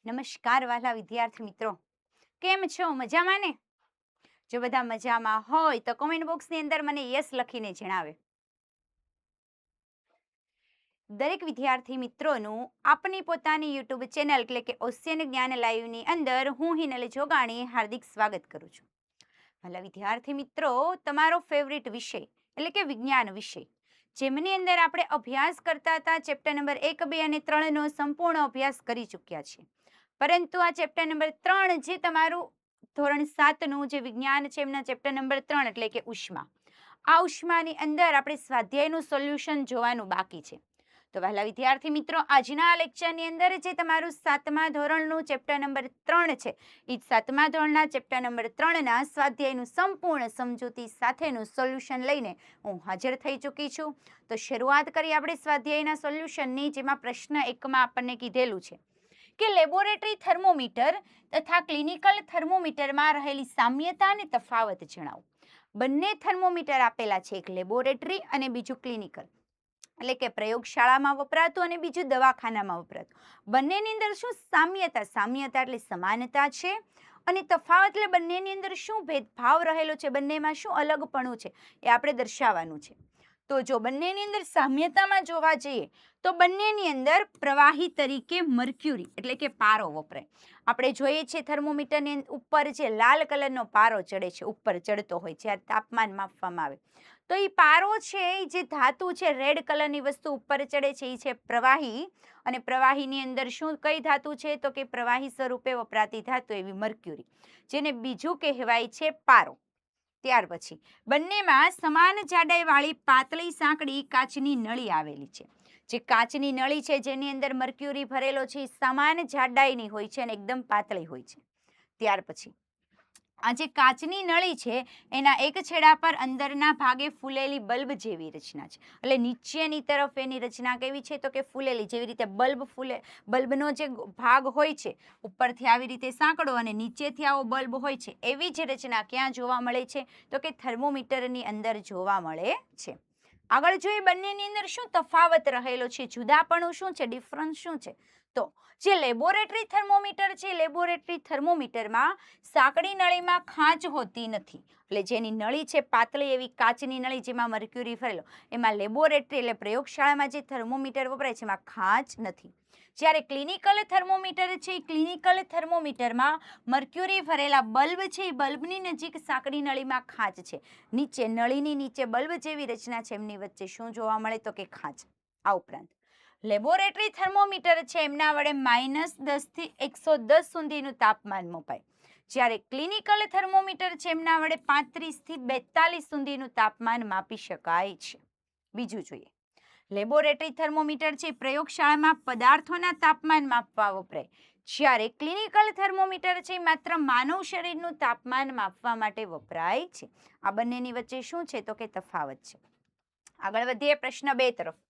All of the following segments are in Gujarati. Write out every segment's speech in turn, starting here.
નમસ્કાર વાલા વિદ્યાર્થી મિત્રો, કેમ છો? મજામાં ને? જો બધા મજામાં હોય તો કોમેન્ટ બોક્સની અંદર મને યસ લખીને જણાવે. દરેક વિદ્યાર્થી મિત્રોનું આપની પોતાની યુટ્યુબ ચેનલ એટલે કે ઓશિયન જ્ઞાન લાઈવની અંદર હું હિનલ જોગાણી હાર્દિક સ્વાગત કરું છું. વાલા વિદ્યાર્થી મિત્રો, તમારો ફેવરિટ વિષય એટલે કે વિજ્ઞાન વિષય, જેમની અંદર આપણે અભ્યાસ કરતા હતા ચેપ્ટર નંબર 1, 2 અને 3નો સંપૂર્ણ અભ્યાસ કરી ચૂક્યા છીએ. પરંતુ આ ચેપ્ટર નંબર 3 જે તમારું ધોરણ 7નું જે વિજ્ઞાન છે એમના ચેપ્ટર નંબર 3 એટલે કે ઉષ્મા, આ ઉષ્માની અંદર આપણે સ્વાધ્યાયનું સોલ્યુશન જોવાનું બાકી છે. તો વહેલા વિદ્યાર્થી મિત્રો, આજના લેક્ચરની અંદર જે તમારું 7મા ધોરણનું ચેપ્ટર નંબર 3 છે, એ 7મા ધોરણના ચેપ્ટર નંબર 3ના સ્વાધ્યાયનું સંપૂર્ણ સમજૂતી સાથેનું સોલ્યુશન લઈને હું હાજર થઈ ચૂકી છું. તો શરૂઆત કરી આપણે સ્વાધ્યાયના સોલ્યુશનની, જેમાં પ્રશ્ન 1માં આપણને કીધેલું છે કે લેબોરેટરી થર્મોમીટર તથા ક્લિનિકલ થર્મોમીટરમાં રહેલી સામ્યતા અને તફાવત જણાવો. બંને થર્મોમીટર આપેલા છે, એક લેબોરેટરી અને બીજું ક્લિનિકલ, એટલે કે પ્રયોગશાળામાં વપરાતું અને બીજું દવાખાનામાં વપરાતું. બંનેની અંદર શું સામ્યતા? સામ્યતા એટલે સમાનતા છે, અને તફાવત એટલે બંનેની અંદર શું ભેદભાવ રહેલો છે, બંનેમાં શું અલગપણું છે, એ આપણે દર્શાવવાનું છે. તો જો બંનેની અંદર સામ્યતામાં જોવા જઈએ તો બંનેની અંદર પ્રવાહી તરીકે મર્ક્યુરી એટલે કે પારો વપરાય. આપણે જોઈએ છીએ થર્મોમીટરની ઉપર જે લાલ કલરનો પારો ચડે છે, ઉપર ચડતો હોય જ્યારે તાપમાન માપવામાં આવે, તો એ પારો છે, એ જે ધાતુ છે, રેડ કલરની વસ્તુ ઉપર ચડે છે, એ છે પ્રવાહી. અને પ્રવાહીની અંદર શું કઈ ધાતુ છે? તો કે પ્રવાહી સ્વરૂપે વપરાતી ધાતુ એવી મર્ક્યુરી, જેને બીજું કહેવાય છે પારો. ત્યાર પછી બંનેમાં સમાન જાડાઈવાળી પાતળી સાંકડી કાચની નળી આવેલી છે. જે કાચની નળી છે જેની અંદર મર્ક્યુરી ભરેલો છે, એ સમાન જાડાઈની હોય છે અને એકદમ પાતળી હોય છે. ત્યાર પછી આ જે કાચની નળી છે એના એક છેડા પર અંદરના ભાગે ફૂલેલી બલ્બ જેવી રચના છે. એટલે નીચેની તરફ એની રચના કેવી છે? તો કે ફૂલેલી, જેવી રીતે બલ્બ ફૂલે. બલ્બનો જે ભાગ હોય છે ઉપરથી આવી રીતે સાંકડો અને નીચેથી આવો બલ્બ હોય છે, એવી જ રચના ક્યાં જોવા મળે છે? તો કે થર્મોમીટરની અંદર જોવા મળે છે. આગળ જોઈએ, બંનેની અંદર શું તફાવત રહેલો છે, જુદાપણું શું છે, ડિફરન્સ શું છે? તો જે લેબોરેટરી થર્મોમીટર છે, લેબોરેટરી થર્મોમીટરમાં સાંકડી નળીમાં ખાંચ હોતી નથી. એટલે જેની નળી છે પાતળી એવી કાચની નળી જેમાં મર્ક્યુરી ભરેલો, એમાં લેબોરેટરી એટલે પ્રયોગશાળામાં જે થર્મોમીટર વપરાય છે એમાં ખાંચ નથી. જ્યારે ક્લિનિકલ થર્મોમીટર છે, એ ક્લિનિકલ થર્મોમીટરમાં મર્ક્યુરી ભરેલા બલ્બ છે, એ બલ્બની નજીક સાંકડી નળીમાં ખાંચ છે. નીચે નળીની નીચે બલ્બ જેવી રચના છે, એમની વચ્ચે શું જોવા મળે? તો કે ખાંચ. આ ઉપરાંત લેબોરેટરી થર્મોમીટર છે, એમના વડે -10 થી 110 સુધીનું તાપમાન મપાય. જ્યારે ક્લિનિકલ થર્મોમીટર છે, એમના વડે 35 થી 42 સુધીનું તાપમાન માપી શકાય છે. બીજું જોઈએ, લેબોરેટરી થર્મોમીટર છે, પ્રયોગશાળામાં પદાર્થોના તાપમાન માપવા વપરાય. જ્યારે ક્લિનિકલ થર્મોમીટર છે, માત્ર માનવ શરીરનું તાપમાન માપવા માટે વપરાય છે. આ બંનેની વચ્ચે શું છે? તો કે તફાવત છે. આગળ વધીએ પ્રશ્ન 2 તરફ.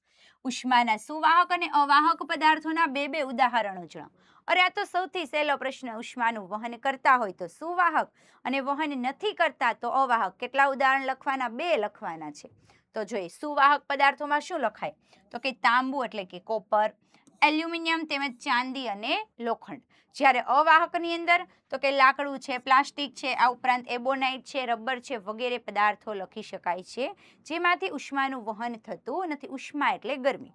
ઉષ્માના સુવાહક અને અવાહક પદાર્થોના બે ઉદાહરણો જણાવો. અરે આ તો સૌથી સહેલો પ્રશ્ન. ઉષ્માનું વહન કરતા હોય તો સુવાહક અને વહન નથી કરતા તો અવાહક. કેટલા ઉદાહરણ લખવાના? 2 લખવાના છે. તો જોઈએ, સુવાહક પદાર્થોમાં શું લખાય? તો કે તાંબુ એટલે કે કોપર, એલ્યુમિનિયમ તેમજ ચાંદી અને લોખંડ. જ્યારે અવાહકની અંદર તો કે લાકડું છે, પ્લાસ્ટિક છે, આ ઉપરાંત એબોનાઇટ છે, રબર છે, વગેરે પદાર્થો લખી શકાય છે, જેમાંથી ઉષ્માનું વહન થતું નથી. ઉષ્મા એટલે ગરમી.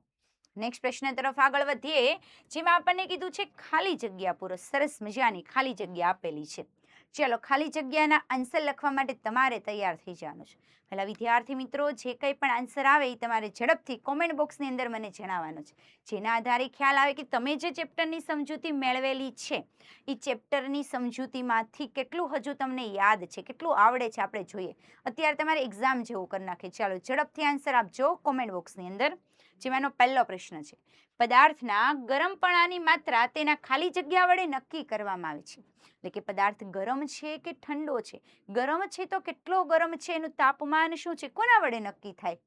નેક્સ્ટ પ્રશ્ન તરફ આગળ વધીએ, જેમાં આપણને કીધું છે ખાલી જગ્યા પૂરો. સરસ મજાની ખાલી જગ્યા આપેલી છે. ચલો, ખાલી જગ્યાના આન્સર લખવા માટે તમારે તૈયાર થઈ જવાનું છે. પહેલા વિદ્યાર્થી મિત્રો, જે કંઈ પણ આન્સર આવે એ તમારે ઝડપથી કોમેન્ટ બોક્સની અંદર મને જણાવવાનો છે. જેના આધારે ખ્યાલ આવે કે તમે જે ચેપ્ટરની સમજૂતી મેળવેલી છે એ ચેપ્ટરની સમજૂતીમાંથી કેટલું હજુ તમને યાદ છે, કેટલું આવડે છે, આપણે જોઈએ. અત્યારે તમારે એક્ઝામ જેવું કરી નાખે. ચાલો ઝડપથી આન્સર આપજો કોમેન્ટ બોક્સની અંદર. જેમાંનો પહેલો પ્રશ્ન છે, પદાર્થના ગરમપણાની માત્રા તેના ખાલી જગ્યા વડે નક્કી કરવામાં આવે છે. એટલે કે પદાર્થ ગરમ છે કે ઠંડો છે? ગરમ છે તો કેટલો ગરમ છે, એનું તાપમાન શું છે, કોના વડે નક્કી થાય?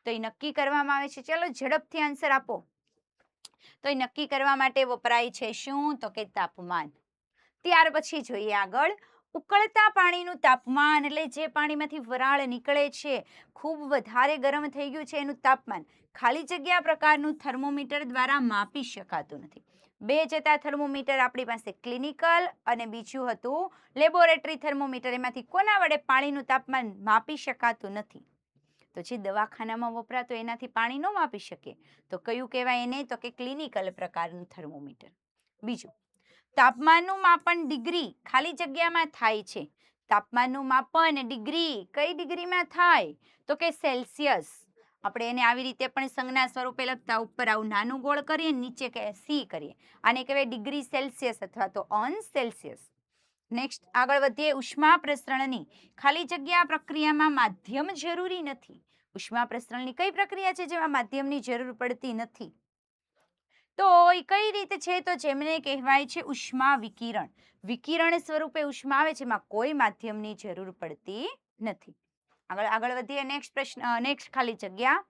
તો એ નક્કી કરવામાં આવે છે. ચલો ઝડપથી આન્સર આપો. તો એ નક્કી કરવા માટે વપરાય છે શું? તો કે તાપમાન. ત્યાર પછી જોઈએ આગળ, ઉકળતા પાણીનું તાપમાન એટલે જે પાણીમાંથી વરાળ નીકળે છે, ખૂબ વધારે ગરમ થઈ ગયું છે, એનું તાપમાન ખાલી જગ્યા પ્રકારનું થર્મોમીટર દ્વારા માપી શકાતું નથી. 2 જતા થર્મોમીટર આપણી પાસે ક્લિનિકલ અને બીજું હતું લેબોરેટરી થર્મોમીટર. એમાંથી કોના વડે પાણીનું તાપમાન માપી શકાતું નથી? તો જે દવાખાનામાં વપરાતો એનાથી પાણી ન માપી શકીએ તો કયું કહેવાય એને? તો કે ક્લિનિકલ પ્રકારનું થર્મોમીટર. બીજું, તાપમાનનું માપન ડિગ્રી ખાલી જગ્યામાં થાય છે. તાપમાનનું માપન ડિગ્રી કઈ ડિગ્રીમાં થાય? તો કે સેલ્સિયસ. આપણે એને આવી રીતે પણ સંજ્ઞા સ્વરૂપે લખતા, ઉપર આવું નાનું ગોળ કરીએ, નીચે કે સી કરીએ. આને કહેવાય ડિગ્રી સેલ્સિયસ અથવા તો અંશ સેલ્સિયસ. નેક્સ્ટ આગળ વધીએ. ઉષ્મા પ્રસરણની ખાલી જગ્યા પ્રક્રિયામાં માધ્યમ જરૂરી નથી. ઉષ્મા પ્રસરણની કઈ પ્રક્રિયા છે જેમાં માધ્યમની જરૂર પડતી નથી? તો એ કઈ રીતે છે? તો જેમને કહેવાય છે ઉષ્મા વિકિરણ. વિકિરણ સ્વરૂપે ઉષ્મા આવે છે, એમાં કોઈ માધ્યમની જરૂર પડતી નથી. આગળ વધીએ. નેક્સ્ટ પ્રશ્ન, નેક્સ્ટ ખાલી જગ્યા.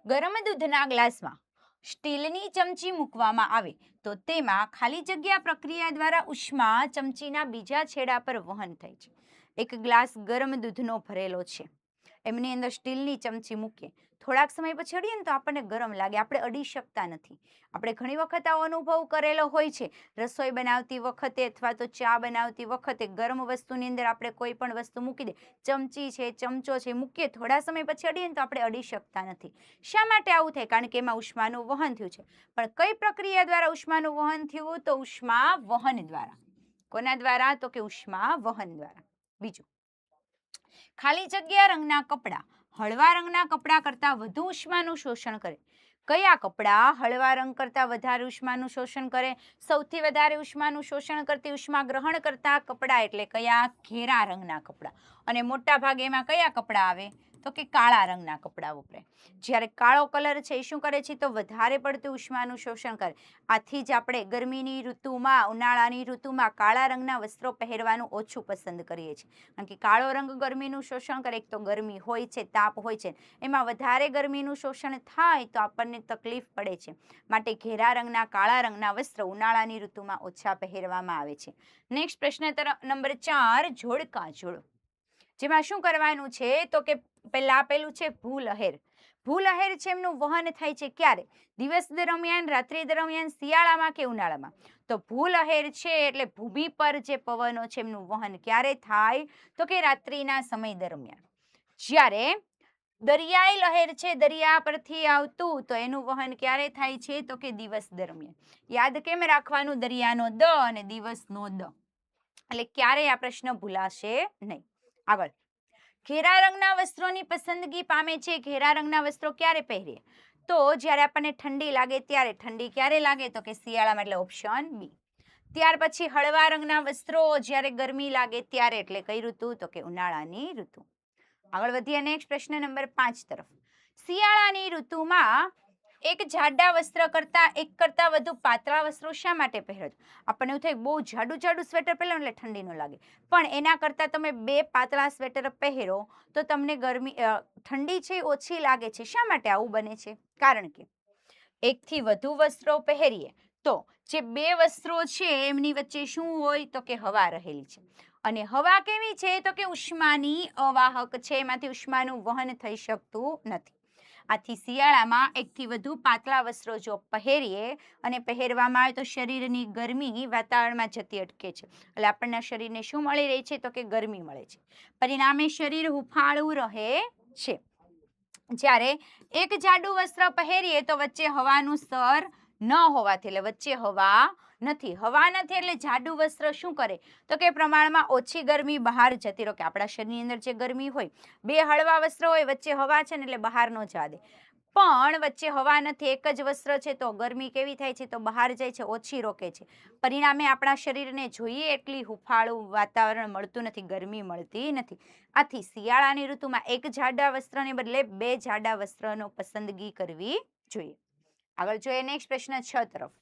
ગરમ દૂધના ગ્લાસમાં સ્ટીલની ચમચી મૂકવામાં આવે તો તેમાં ખાલી જગ્યા પ્રક્રિયા દ્વારા ઉષ્મા ચમચીના બીજા છેડા પર વહન થાય છે. એક ગ્લાસ ગરમ દૂધનો ભરેલો છે, એમની અંદર સ્ટીલની ચમચી મૂકીએ, થોડાક સમય પછી અડીએ ને તો આપણને ગરમ લાગે, આપણે અડી શકતા નથી. આપણે ઘણી વખત આવો અનુભવ કરેલો હોય છે. રસોઈ બનાવતી વખતે અથવા તો ચા બનાવતી વખતે ગરમ વસ્તુની અંદર આપણે કોઈ પણ વસ્તુ મૂકી દે, ચમચી છે, ચમચો છે, મૂકીએ, થોડા સમય પછી અડીએ ને તો આપણે અડી શકતા નથી. શા માટે આવું થાય? કારણ કે એમાં ઉષ્માનું વહન થયું છે. પણ કઈ પ્રક્રિયા દ્વારા ઉષ્માનું વહન થયું? તો ઉષ્મા વહન દ્વારા. કોના દ્વારા? તો કે ઉષ્મા વહન દ્વારા. બીજું, ખાલી જગ્યા રંગના કપડાં હળવા રંગના કપડાં કરતાં વધુ ઉષ્માનું શોષણ કરે. કયા કપડાં હળવા રંગ કરતાં વધારે ઉષ્માનું શોષણ કરે? સૌથી વધારે ઉષ્માનું શોષણ કરતી, ઉષ્મા ગ્રહણ કરતા કપડાં એટલે કયા? ઘેરા રંગના કપડાં. અને મોટા ભાગે એમાં કયા કપડાં આવે? તો કે કાળા રંગના કપડાં વપરાય. જ્યારે કાળો કલર છે એ શું કરે છે? તો વધારે પડતું ઉષ્માનું શોષણ કરે. આથી જ આપણે ગરમીની ઋતુમાં, ઉનાળાની ઋતુમાં કાળા રંગના વસ્ત્રો પહેરવાનું ઓછું પસંદ કરીએ છીએ. કારણ કે કાળો રંગ ગરમીનું શોષણ કરે. એક તો ગરમી હોય છે, તાપ હોય છે, એમાં વધારે ગરમીનું શોષણ થાય તો આપણને તકલીફ પડે છે. માટે ઘેરા રંગના, કાળા રંગના વસ્ત્રો ઉનાળાની ઋતુમાં ઓછા પહેરવામાં આવે છે. નેક્સ્ટ પ્રશ્ન નંબર 4, જોડકા જોડો. જેમાં શું કરવાનું છે? તો કે પેલું છે ભૂલહેર. ભૂલહેર છે એમનું વહન થાય છે ક્યારે? દિવસ દરમિયાન, રાત્રિ દરમિયાન, શિયાળામાં કે ઉનાળામાં? તો ભૂલહેર છે એટલે ભૂમિ પર જે પવનો છે એમનું વહન ક્યારે થાય? તો કે રાત્રિના સમય દરમિયાન. જ્યારે દરિયાઈ લહેર છે, દરિયા પરથી આવતું, તો એનું વહન ક્યારે થાય છે? તો કે દિવસ દરમિયાન. યાદ કેમ રાખવાનું? દરિયાનો દ અને દિવસનો દ. એટલે ક્યારેય આ પ્રશ્ન ભૂલાશે નહીં. આગળ, ઘેરા રંગના વસ્ત્રોની પસંદગી પામે છે. ઘેરા રંગના વસ્ત્રો ક્યારે પહેરીએ? તો જ્યારે આપણને ઠંડી લાગે ત્યારે. ઠંડી ક્યારે લાગે? તો કે શિયાળામાં, એટલે ઓપ્શન બી. ત્યાર પછી હળવા રંગના વસ્ત્રો જ્યારે ગરમી લાગે ત્યારે, એટલે કઈ ઋતુ? તો કે ઉનાળાની ઋતુ. આગળ વધીએ. નેક્સ્ટ પ્રશ્ન નંબર 5 તરફ. શિયાળાની ઋતુમાં એક જાડા વસ્ત્ર કરતાં એક કરતાં વધુ પાતળા વસ્ત્રો શા માટે પહેરો છો? આપણને એવું થાય બહુ જાડું સ્વેટર પહેરો એટલે ઠંડી ન લાગે, પણ એના કરતાં તમે 2 પાતળા સ્વેટર પહેરો તો તમને ઠંડી છે ઓછી લાગે છે. શા માટે આવું બને છે? કારણ કે એકથી વધુ વસ્ત્રો પહેરીએ તો જે 2 વસ્ત્રો છે એમની વચ્ચે શું હોય? તો કે હવા રહેલી છે. અને હવા કેવી છે? તો કે ઉષ્માની અવાહક છે, એમાંથી ઉષ્માનું વહન થઈ શકતું નથી. આથી શિયાળામાં એકથી વધુ પાતળા વસ્ત્રો જો પહેરીએ અને પહેરવામાં આવે તો શરીરની ગરમી વાતાવરણમાં જતી અટકે છે. એટલે આપણના શરીરને શું મળી રહી છે? તો કે ગરમી મળે છે. પરિણામે શરીર હુંફાળું રહે છે. જ્યારે એક જાડું વસ્ત્ર પહેરીએ તો વચ્ચે હવાનું સ્તર ન હોવાથી, એટલે વચ્ચે હવા નથી. હવા નથી એટલે જાડું વસ્ત્ર શું કરે? તો કે પ્રમાણમાં ઓછી ગરમી બહાર જતી રહે. કે આપણા શરીરની અંદર જે ગરમી હોય, 2 હળવા વસ્ત્ર હોય, વચ્ચે હવા છે ને એટલે બહાર ન જવા દે. પણ વચ્ચે હવા નથી, એક જ વસ્ત્ર છે, તો ગરમી કેવી થાય છે? તો બહાર જાય છે, ઓછી રોકે છે. પરિણામે આપણા શરીરને જોઈએ એટલી હુંફાળું વાતાવરણ મળતું નથી, ગરમી મળતી નથી. આથી શિયાળાની ઋતુમાં એક જાડા વસ્ત્રને બદલે 2 જાડા વસ્ત્રનો પસંદગી કરવી જોઈએ. આગળ જોઈએ. નેક્સ્ટ પ્રશ્ન 6 તરફ.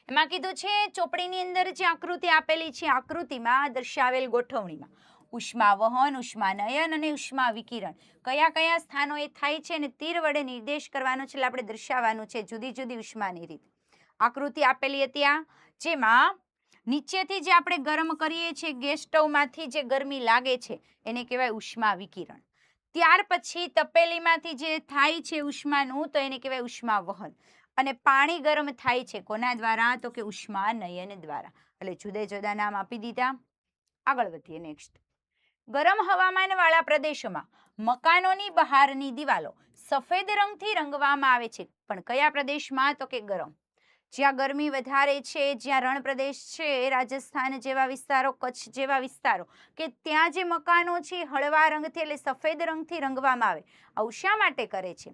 એમાં કીધું છે ચોપડીની અંદર જે આકૃતિ આપેલી છે, આકૃતિમાં દર્શાવેલ ગોઠવણીમાં ઉષ્મા વહન, ઉષ્મા નયન અને ઉષ્મા વિકિરણ કયા કયા સ્થાનોએ થાય છે અને તીર વડે નિર્દેશ કરવાનો છે, એટલે આપણે દર્શાવવાનું છે જુદી જુદી ઉષ્માની રીત. આકૃતિ આપેલી હતી આ, જેમાં નીચેથી જે આપણે ગરમ કરીએ છીએ, ગેસ સ્ટવમાંથી જે ગરમી લાગે છે એને કહેવાય ઉષ્મા વિકિરણ. ત્યાર પછી તપેલીમાંથી જે થાય છે ઉષ્માનું, તો એને કહેવાય ઉષ્મા વહન. અને પાણી ગરમ થાય છે કોના દ્વારા? તો કે ઉષ્માનયન દ્વારા. એટલે જુદા જુદા નામ આપી દીધા. આગળ વધીએ. નેક્સ્ટ, ગરમ હવામાન વાળા પ્રદેશોમાં મકાનોની બહારની દિવાલો સફેદ રંગથી રંગવામાં આવે છે, પણ કયા પ્રદેશમાં? તો કે ગરમ. જ્યાં ગરમી વધારે છે, જ્યાં રણ પ્રદેશ છે, રાજસ્થાન જેવા વિસ્તારો, કચ્છ જેવા વિસ્તારો, કે ત્યાં જે મકાનો છે હળવા રંગથી એટલે સફેદ રંગથી રંગવામાં આવે. આવું શા માટે કરે છે?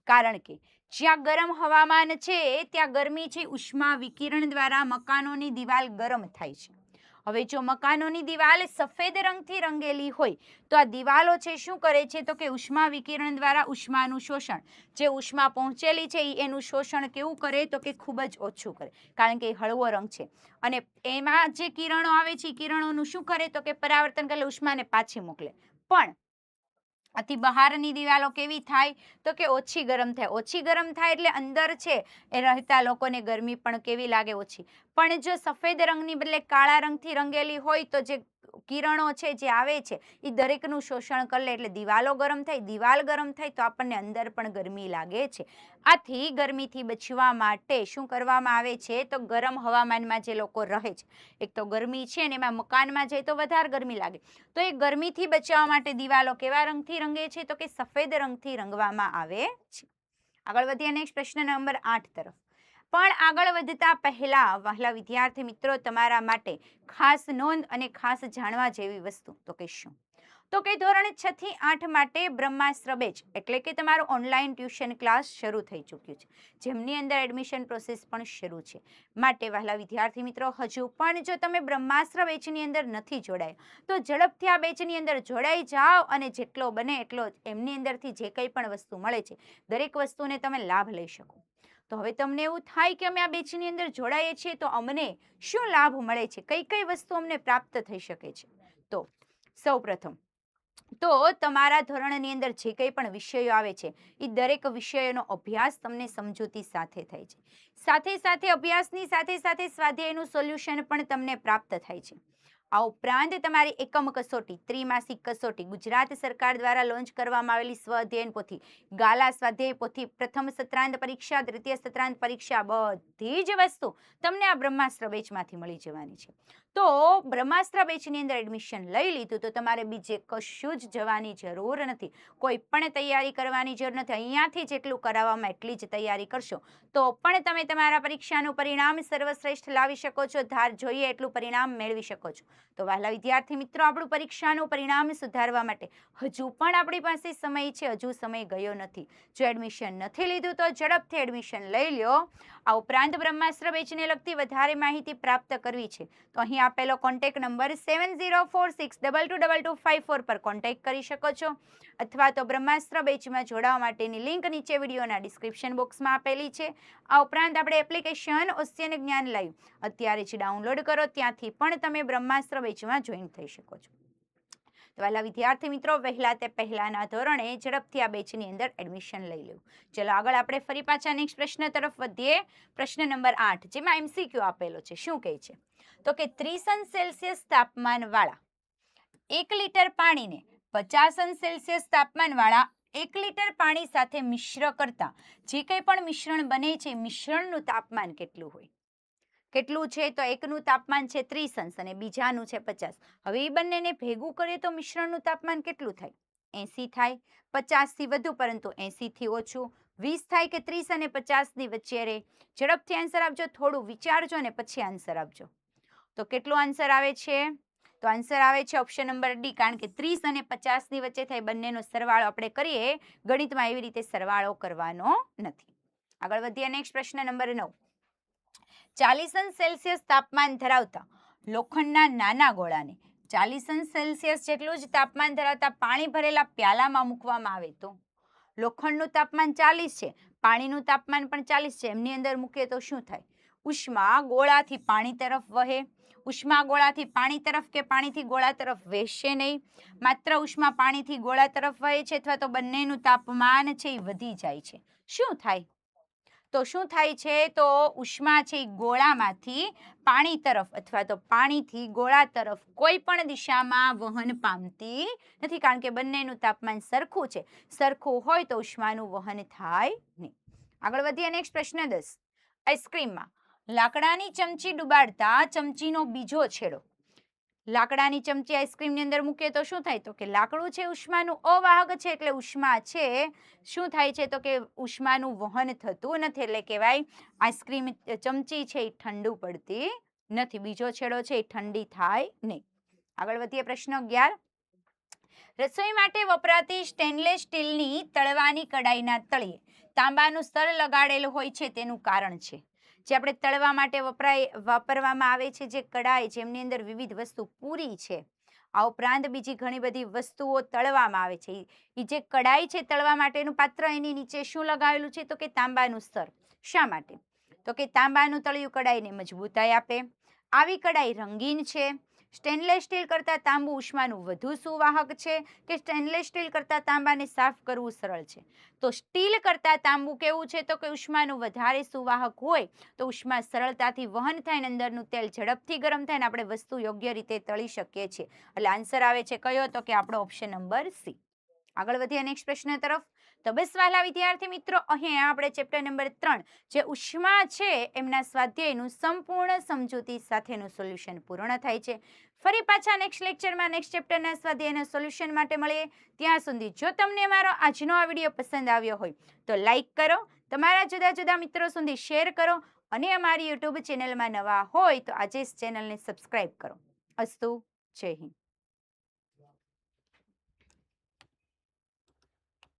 કારણ કે જ્યાં ગરમ હવામાન છે ત્યાં ગરમી છે ઉષ્મા વિકિરણ દ્વારા મકાનોની દિવાલ ગરમ થાય છે. હવે જો મકાનોની દિવાલ સફેદ રંગથી રંગેલી હોય તો આ દિવાલો છે શું કરે છે? તો કે ઉષ્મા વિકિરણ દ્વારા ઉષ્માનું શોષણ, જે ઉષ્મા પહોંચેલી છે એનું શોષણ કેવું કરે? તો કે ખૂબ જ ઓછું કરે, કારણ કે એ હળવો રંગ છે. અને એમાં જે કિરણો આવે છે એ કિરણોનું શું કરે? તો કે પરાવર્તન કરે, ઉષ્માને પાછી મોકલે. પણ આથી બહારની દિવાલો કેવી થાય? તો કે ઓછી ગરમ થાય. ઓછી ગરમ થાય એટલે અંદર છે એ રહેતા લોકોને ગરમી પણ કેવી લાગે? ઓછી. પણ જો સફેદ રંગની બદલે કાળા રંગથી રંગેલી હોય તો જે કિરણો છે જે આવે છે એ દરેકનું શોષણ કરી લે, એટલે દિવાલો ગરમ થાય. દિવાલ ગરમ થાય તો આપણને અંદર પણ ગરમી લાગે છે. આથી ગરમીથી બચવા માટે શું કરવામાં આવે છે? તો ગરમ હવામાનમાં જે લોકો રહે છે, એક તો ગરમી છે ને એમાં મકાનમાં જાય તો વધારે ગરમી લાગે, તો એ ગરમીથી બચવા માટે દિવાલો કેવા રંગથી રંગે છે? તો કે સફેદ રંગથી રંગવામાં આવે છે. આગળ વધીએ. નેક્સ્ટ પ્રશ્ન નંબર 8 તરફ. પણ આગળ વધતા પહેલા વહાલા વિદ્યાર્થી મિત્રો, તમારા માટે ખાસ નોંધ અને ખાસ જાણવા જેવી વસ્તુ તો કે શું? તો કે ધોરણ 6 થી 8 માટે બ્રહ્માસ્ત્ર બેચ એટલે કે તમારું ઓનલાઈન ટ્યુશન ક્લાસ શરૂ થઈ ચૂક્યું છે, જેમની અંદર એડમિશન પ્રોસેસ પણ શરૂ છે. માટે વહાલા વિદ્યાર્થી મિત્રો, હજુ પણ જો તમે બ્રહ્માસ્ત્ર બેચની અંદર નથી જોડાયા તો ઝડપથી આ બેચની અંદર જોડાઈ જાઓ અને જેટલો બને એટલો એમની અંદરથી જે કંઈ પણ વસ્તુ મળે છે દરેક વસ્તુને તમે લાભ લઈ શકો. તો હવે તમને એવું થાય કે અમે આ બેચની અંદર જોડાઈએ છીએ તો અમને શું લાભ મળે છે, કઈ કઈ વસ્તુ અમને પ્રાપ્ત થઈ શકે છે? તો સૌપ્રથમ તો તમારા ધોરણની અંદર જે કંઈ પણ વિષયો આવે છે એ દરેક વિષયોનો અભ્યાસ તમને સમજૂતી સાથે થાય છે. સાથે સાથે અભ્યાસની સાથે સાથે સ્વાધ્યાયનું સોલ્યુશન પણ તમને પ્રાપ્ત થાય છે. આ ઉપરાંત તમારી એકમ કસોટી, ત્રિમાસિક કસોટી, ગુજરાત સરકાર દ્વારા લોન્ચ કરવામાં આવેલી સ્વ અધ્યયન પોથી, ગાલા સ્વાધ્યાય પોથી, પ્રથમ સત્રાંત પરીક્ષા, દ્વિતીય સત્રાંત પરીક્ષા, બધી જ વસ્તુ તમને આ બ્રહ્માસ્ત્ર બેચમાંથી મળી જવાની છે. તો બ્રહ્માસ્ત્ર બેચની અંદર એડમિશન લઈ લીધું તો તમારે બીજે કશું જ જવાની જરૂર નથી, કોઈ પણ તૈયારી કરવાની જરૂર નથી. અહીંયાથી જેટલું કરાવવામાં એટલી જ તૈયારી કરશો તો પણ તમે તમારા પરીક્ષાનું પરિણામ સર્વશ્રેષ્ઠ લાવી શકો છો, ધાર જોઈએ એટલું પરિણામ મેળવી શકો છો. તો વહાલા વિદ્યાર્થી મિત્રો, આપણું પરીક્ષાનું પરિણામ સુધારવા માટે હજુ પણ આપણી પાસે સમય છે, હજુ સમય ગયો નથી. જો એડમિશન નથી લીધું તો ઝડપથી એડમિશન લઈ લ્યો. આ ઉપરાંત બ્રહ્માસ્ત્ર બેચને લગતી વધારે માહિતી પ્રાપ્ત કરવી છે તો અહીં આપેલો કોન્ટેક્ટ નંબર 7046222254 પર કોન્ટેક્ટ કરી શકો છો, અથવા તો બ્રહ્માસ્ત્ર બેચમાં જોડાવા માટેની લિંક નીચે વિડીયોના ડિસ્ક્રિપ્શન બોક્સમાં આપેલી છે. આ ઉપરાંત આપણે એપ્લિકેશન ઓશિયન જ્ઞાન લાઈવ અત્યારે જ ડાઉનલોડ કરો, ત્યાંથી પણ તમે બ્રહ્માસ્ત્ર બેચમાં જોઈન થઈ શકો છો. તો વહાલા વિદ્યાર્થી મિત્રો, વહેલા તે પહેલાના ધોરણે ઝડપથી આ બેચની અંદર એડમિશન લઈ લેવું. ચલો આગળ આપણે ફરી પાછા નેક્સ્ટ પ્રશ્ન તરફ વધીએ. પ્રશ્ન નંબર 8, જેમાં MCQ આપેલો છે. શું કહે છે? તો કે 30°C તાપમાન વાળા 1 લીટર પાણીને 50°C તાપમાન વાળા 1 લીટર પાણી સાથે મિશ્ર કરતા જે કંઈ પણ મિશ્રણ બને છે, મિશ્રણનું તાપમાન કેટલું હોય? કેટલું છે? તો એકનું તાપમાન છે 30° અને બીજાનું છે 50. હવે એ બંનેને ભેગું કરીએ તો મિશ્રણનું તાપમાન કેટલું થાય? 80 થાય. 50 થી વધુ પરંતુ 80 થી ઓછું. 20 થાય કે 30 અને 50 ની વચ્ચે રહે? ઝડપથી આન્સર આપજો, થોડું વિચારજો અને પછી આન્સર આપજો. તો કેટલું આન્સર આવે છે? તો આન્સર આવે છે ઓપ્શન નંબર ડી, કારણ કે 30 અને 50 ની વચ્ચે થાય બંનેનો સરવાળો આપણે કરીએ ગણિતમાં એવી રીતે સરવાળો કરવાનો નથી. આગળ વધીએ. નેક્સ્ટ પ્રશ્ન નંબર 9, 40° તાપમાન ધરાવતા લોખંડના નાના ગોળાને 40° જેટલું જ તાપમાન ધરાવતા પાણી ભરેલા પ્યાલામાં મૂકવામાં આવે તો? લોખંડનું તાપમાન 40 છે, પાણીનું તાપમાન પણ 40 છે, એમની અંદર મૂકીએ તો શું થાય? ઉષ્મા ગોળાથી પાણી તરફ વહે. ઉષ્મા ગોળાથી પાણી તરફ કે પાણીથી ગોળા તરફ વહેશે નહીં, માત્ર ઉષ્મા પાણીથી ગોળા તરફ વહે છે, અથવા તો બંનેનું તાપમાન છે એ વધી જાય છે. શું થાય? તો શું થાય છે? તો ઉષ્મા છે એ ગોળામાંથી પાણી તરફ અથવા તો પાણીથી ગોળા તરફ કોઈ પણ દિશામાં વહન પામતી નથી, કારણ કે બંનેનું તાપમાન સરખું છે. સરખું હોય તો ઉષ્માનું વહન થાય નહીં. આગળ વધીએ. નેક્સ્ટ પ્રશ્ન 10. આઈસ્ક્રીમમાં લાકડાની ચમચી ડુબાડતા ચમચીનો બીજો છેડો. લાકડાની ચમચી આઈસ્ક્રીમની અંદર મૂકીએ તો શું થાય? તો કે લાકડું છે ઉષ્માનું અવાહક છે, એટલે ઉષ્મા છે શું થાય છે? તો કે ઉષ્માનું વહન થતું નથી, એટલે કહેવાય આઈસ્ક્રીમ ચમચી છે એ ઠંડુ પડતી નથી, બીજો છેડો છે એ ઠંડી થાય નહીં. આગળ વધીએ. પ્રશ્ન 11. રસોઈ માટે વપરાતી સ્ટેનલેસ સ્ટીલની તળવાની કડાઈના તળિયે તાંબાનું સ્તર લગાડેલું હોય છે, તેનું કારણ છે. જે આપણે તળવા માટે વાપરવામાં આવે છે જે કડાઈ, જેમની અંદર વિવિધ વસ્તુ પૂરી છે, આ ઉપરાંત બીજી ઘણી બધી વસ્તુઓ તળવામાં આવે છે, એ જે કડાઈ છે તળવા માટેનું પાત્ર, એની નીચે શું લગાવેલું છે? તો કે તાંબાનું સ્તર. શા માટે? તો કે તાંબાનું તળિયું કડાઈને મજબૂતાઈ આપે. આવી કડાઈ રંગીન છે. સ્ટેનલેસ સ્ટીલ કરતાં તાંબુ ઉષ્માનું વધુ સુવાહક છે, કે સ્ટેનલેસ સ્ટીલ કરતાં તાંબાને સાફ કરવું સરળ છે? તો સ્ટીલ કરતાં તાંબુ કેવું છે? તો કે ઉષ્માનું વધારે સુવાહક હોય તો ઉષ્મા સરળતાથી વહન થાય ને અંદરનું તેલ ઝડપથી ગરમ થાય ને આપણે વસ્તુ યોગ્ય રીતે તળી શકીએ છીએ. એટલે આન્સર આવે છે કયો? તો કે આપણો ઓપ્શન નંબર સી. આગળ વધીએ નેક્સ્ટ પ્રશ્ન તરફ. તો બસ વહાલા વિદ્યાર્થી મિત્રો, અહીંયા આપણે ચેપ્ટર નંબર 3 જે ઉષ્મા છે એમના સ્વાધ્યાયનું સંપૂર્ણ સમજૂતી સાથેનું સોલ્યુશન પૂર્ણ થાય છે. ફરી પાછા નેક્સ્ટ લેક્ચરમાં નેક્સ્ટ ચેપ્ટરના સ્વાધ્યાયના સોલ્યુશન માટે મળીએ. ત્યાં સુધી જો તમને મારો આજનો આ વિડીયો પસંદ આવ્યો હોય તો લાઈક કરો, તમારા જુદા જુદા મિત્રો સુધી શેર કરો, અને અમારી યુટ્યુબ ચેનલમાં નવા હોય તો આજે જ ચેનલને સબસ્ક્રાઈબ કરો. અસ્તુ. જય હિન્દ.